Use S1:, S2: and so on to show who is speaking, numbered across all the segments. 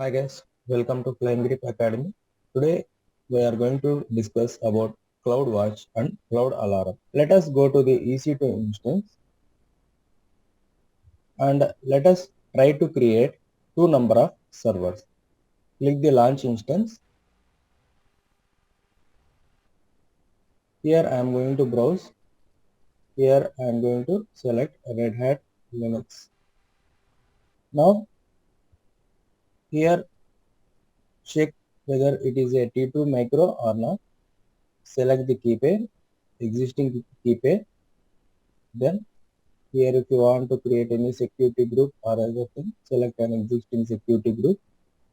S1: Hi guys, welcome to Flying Grip Academy. Today we are going to discuss about CloudWatch and Cloud Alarm. Let us go to the EC2 instance and let us try to create two number of servers. Click the launch instance. Here I am going to browse. Here I am going to select Red Hat Linux. Now here check whether it is a T2 micro or not. Select the key pair, existing key pair. Then here if you want to create any security group or other thing, select an existing security group,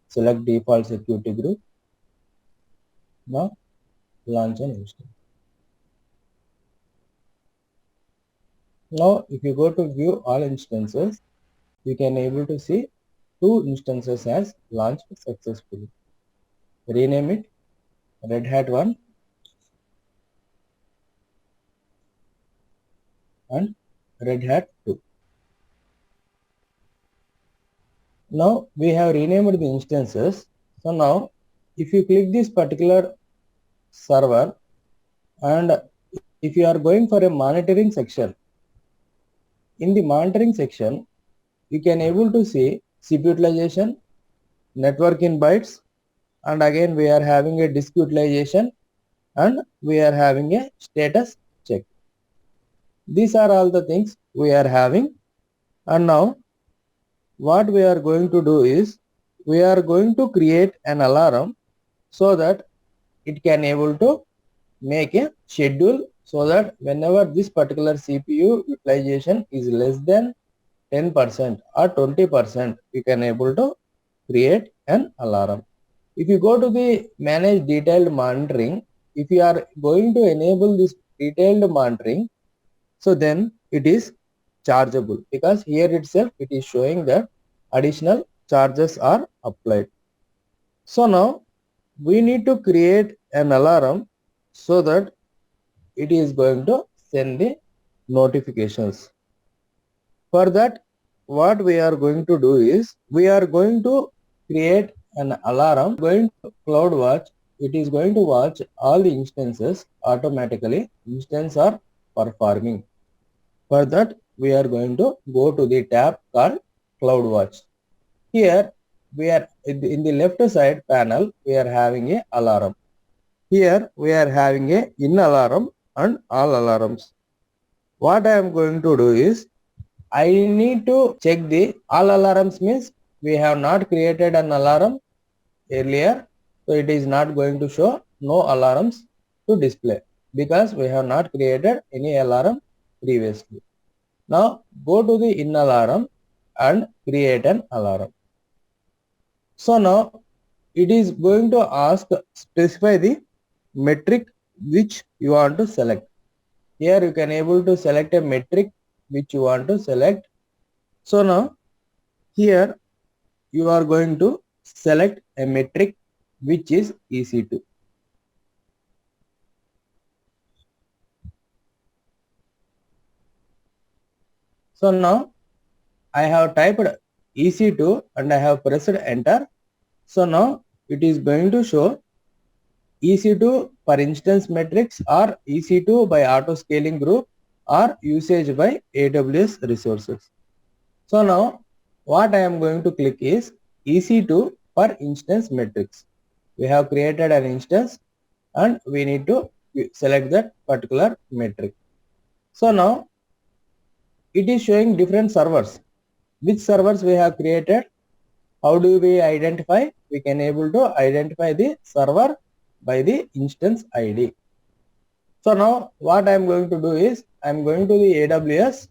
S1: select default security group. Now launch an instance. Now if you go to view all instances, you can able to see two instances has launched successfully. Rename it Red Hat 1 and Red Hat 2. Now we have renamed the instances. So now if you click this particular server and if you are going for a monitoring section, in the monitoring section, you can able to see CPU utilization, network in bytes, and again we are having a disk utilization and we are having a status check. These are all the things we are having. And now what we are going to do is we are going to create an alarm so that it can able to make a schedule so that whenever this particular CPU utilization is less than 10% or 20%, you can able to create an alarm. If you go to the manage detailed monitoring, if you are going to enable this detailed monitoring, so then it is chargeable, because here itself it is showing that additional charges are applied. So now we need to create an alarm so that it is going to send the notifications. For that, what we are going to do is we are going to create an alarm going to CloudWatch. It is going to watch all the instances automatically. Instances are performing. For that, we are going to go to the tab called CloudWatch. Here we are in the left side panel, we are having a alarm. Here we are having a in alarm and all alarms. What I am going to do is I need to check the all alarms, means we have not created an alarm earlier, so it is not going to show no alarms to display because we have not created any alarm previously. Now go to the in alarm and create an alarm. So now it is going to ask specify the metric which you want to select. Here you can able to select a metric which you want to select. So now here you are going to select a metric which is EC2. So now I have typed EC2 and I have pressed enter. So now it is going to show EC2 per instance metrics or EC2 by auto scaling group or usage by AWS resources. So now what I am going to click is EC2 per instance metrics. We have created an instance and we need to select that particular metric. So now it is showing different servers. Which servers we have created? How do we identify? We can able to identify the server by the instance ID. So now what I am going to do is I am going to the AWS.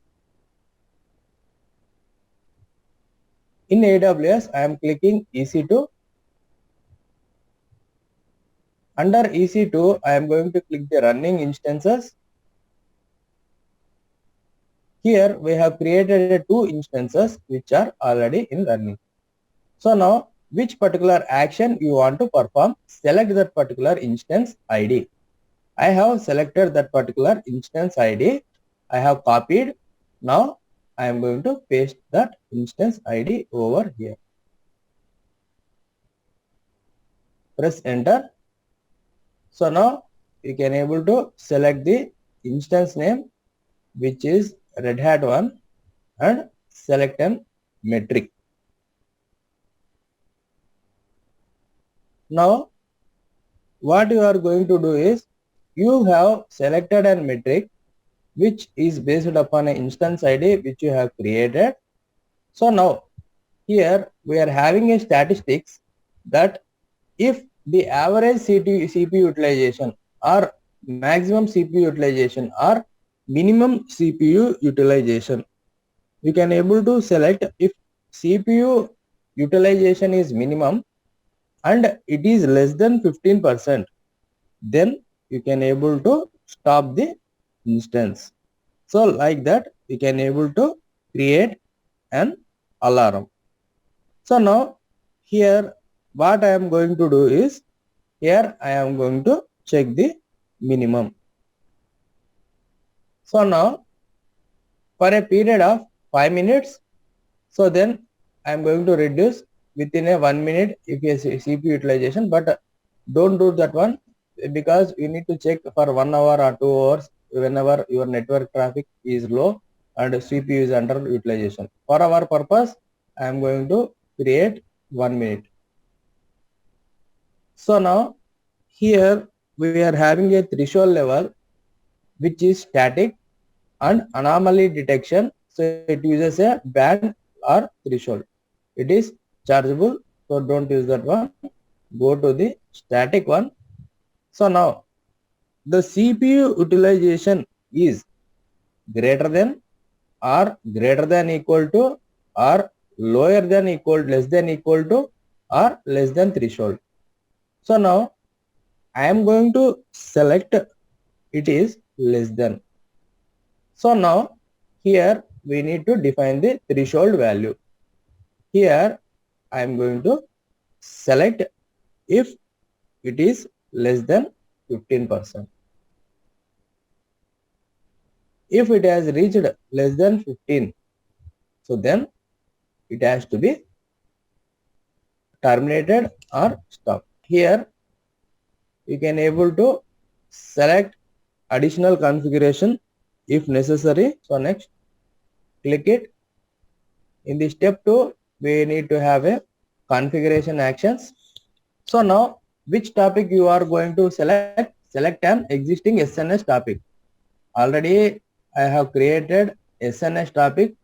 S1: In AWS I am clicking EC2. Under EC2 I am going to click the running instances. Here we have created two instances which are already in running. So now which particular action you want to perform, select that particular instance ID. I have selected that particular instance ID. I have copied. Now I am going to paste that instance ID over here. press enter. So now you can able to select the instance name, which is Red Hat 1, and select an metric. Now what you are going to do is, you have selected an metric which is based upon an instance ID which you have created. So now here we are having a statistics that if the average CPU utilization or maximum CPU utilization or minimum CPU utilization, you can able to select if CPU utilization is minimum and it is less than 15%, then you can able to stop the instance. So like that we can able to create an alarm. So now here what I am going to do is, here I am going to check the minimum. So now for a period of 5 minutes, so then I am going to reduce within a 1 minute if a CPU utilization, but don't do that one, because you need to check for 1 hour or 2 hours whenever your network traffic is low and CPU is under utilization. For our purpose, I am going to create 1 minute. So now here we are having a threshold level which is static and anomaly detection. So it uses a band or threshold. It is chargeable, so don't use that one. Go to the static one. So now the CPU utilization is greater than or greater than equal to or lower than equal, less than equal to or less than threshold. So now I am going to select it is less than. So now here we need to define the threshold value. Here I am going to select if it is less than 15%. If it has reached less than 15, so then it has to be terminated or stopped. Here you can able to select additional configuration if necessary. So next, click it. In the step 2, we need to have a configuration actions. So now which topic you are going to select? Select an existing SNS topic. Already I have created SNS topic.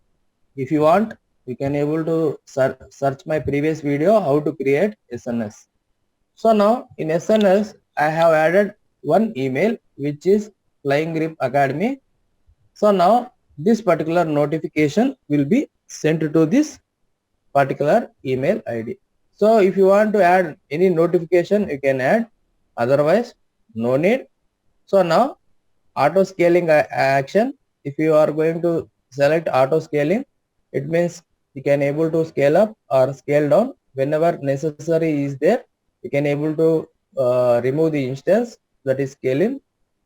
S1: If you want, you can able to search my previous video how to create SNS. So now in SNS I have added one email which is Flying Grip Academy. So now this particular notification will be sent to this particular email ID. So if you want to add any notification, you can add, otherwise no need. So now auto scaling action, if you are going to select auto scaling, it means you can able to scale up or scale down whenever necessary is there. You can able to remove the instance, that is scaling.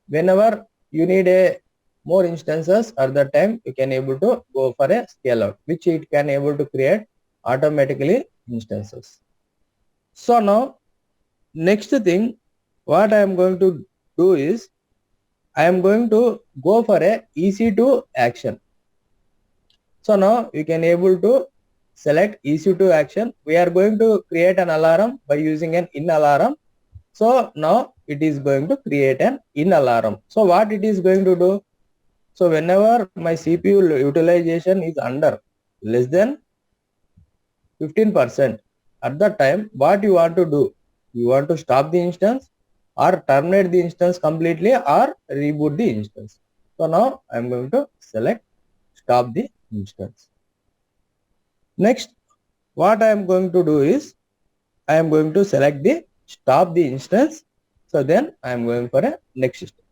S1: Whenever you need a more instances at that time, you can able to go for a scale out, which it can able to create automatically instances. So now next thing what I am going to do is, I am going to go for a EC2 action. So now you can able to select EC2 action. We are going to create an alarm by using an in alarm. So now it is going to create an in alarm. So what it is going to do? So whenever my CPU utilization is under less than 15%, at that time what you want to do? You want to stop the instance or terminate the instance completely or reboot the instance. So now I am going to select stop the instance. Next, what I am going to do is, I am going to select the stop the instance. So then I am going for a next step.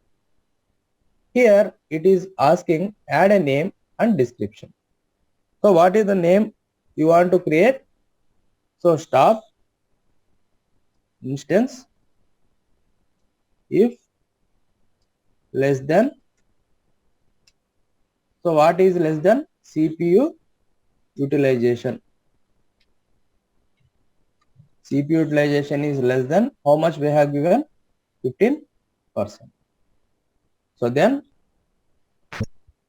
S1: Here it is asking add a name and description. So what is the name you want to create? So stop instance if less than, so what is less than? CPU utilization. CPU utilization is less than how much we have given? 15%. So then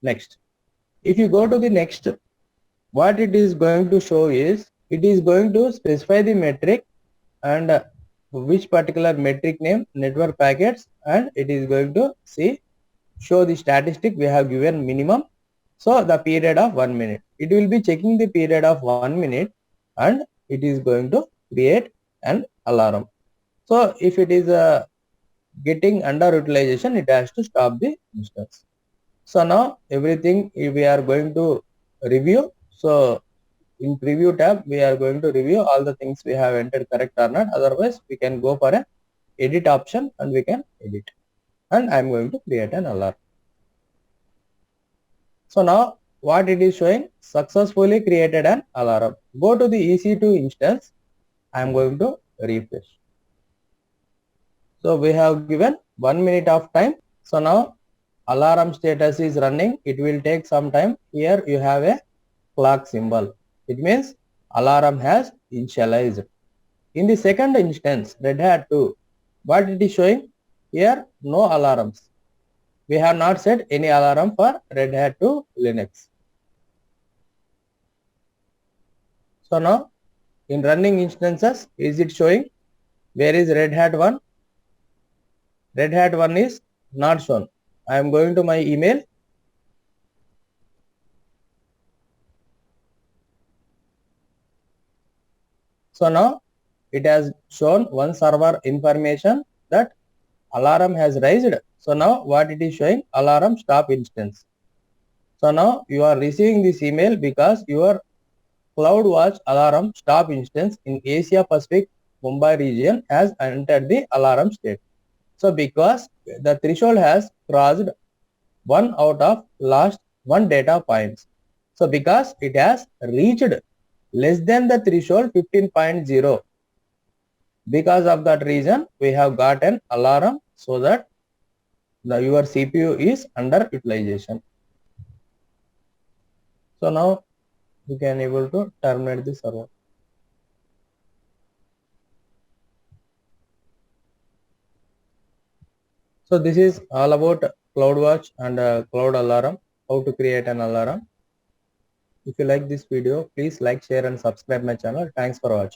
S1: next, if you go to the next, what it is going to show is it is going to specify the metric and which particular metric name network packets, and it is going to show the statistic we have given minimum. So the period of 1 minute, it will be checking the period of 1 minute and it is going to create an alarm. So if it is getting underutilization, it has to stop the instance. So now everything we are going to review. So in preview tab, we are going to review all the things we have entered correct or not. Otherwise, we can go for an edit option and we can edit. And I am going to create an alarm. So now what it is showing, successfully created an alarm. Go to the EC2 instance. I am going to refresh. So we have given 1 minute of time. So now alarm status is running. It will take some time. Here you have a clock symbol. It means alarm has initialized. In the second instance, Red Hat 2, what it is showing? Here no alarms. We have not set any alarm for Red Hat 2 Linux. So now in running instances, is it showing? Where is Red Hat 1? Red Hat 1 is not shown. I am going to my email. So now it has shown one server information that alarm has raised. So now what it is showing? Alarm stop instance. So now you are receiving this email because your CloudWatch alarm stop instance in Asia Pacific Mumbai region has entered the alarm state. So because the threshold has crossed 1 out of last 1 data points. So because it has reached less than the threshold 15.0. Because of that reason, we have got an alarm so that your CPU is under utilization. So now you can able to terminate the server. So this is all about CloudWatch and Cloud Alarm, how to create an alarm. If you like this video, please like, share and subscribe my channel. Thanks for watching.